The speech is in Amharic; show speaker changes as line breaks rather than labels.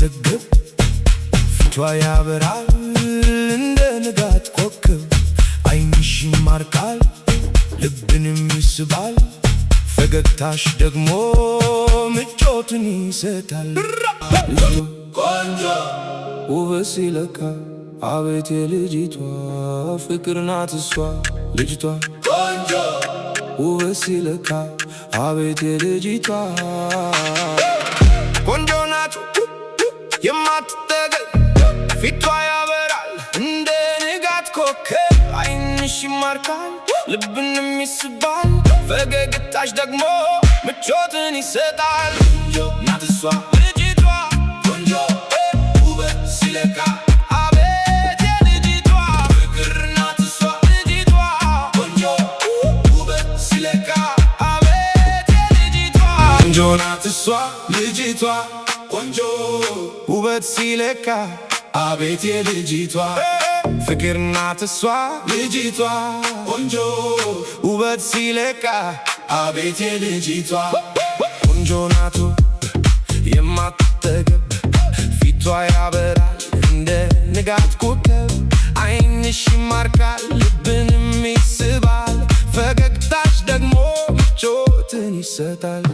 የማትጠገብ ፊቷ ያበራል እንደ ንጋት ኮከብ ዓይንሽ ይማርካል ልብንም ይስባል ፈገግታሽ ደግሞ ምቾትን ይሰጣል። ቆንጆ ውበት ሲለካ አቤት የልጅቷ ፍቅር ናት እሷ ልጅቷ ቆንጆ ውበት ሲለካ አቤት የልጅቷ ቆንጆ ናት የማትጠገብ ፊቷ ያበራል እንደ ንጋት ኮከብ ዓይንሽ ይማርካል ልብንም ይስባል ፈገግታሽ ደግሞ ምቾትን ይሰጣል። ቆንጆ ናት እሷ ልጅቷ ቆንጆ ውበት ሲለካ አቤት የልጅቷ ፍቅር ናት እሷ ልጅቷ ቆንጆ ውበት ሲለካ አቤት የልጅቷ ቆንጆ ናት እሷ ልጅቷ ቆንጆ ውበት ሲለካ አቤት የልጅቷ ፍቅር ናት እሷ ልጅቷ ቆንጆ ውበት ሲለካ አቤት የልጅቷ ቆንጆ ናቱ የማትጠገብ ፊቷ ያበራል እንደ ንጋት ኮከብ ዓይንሽ ይማርካል ልብንም ይስባል ፈገግታሽ ደግሞ ምቾትን ይሰጣል።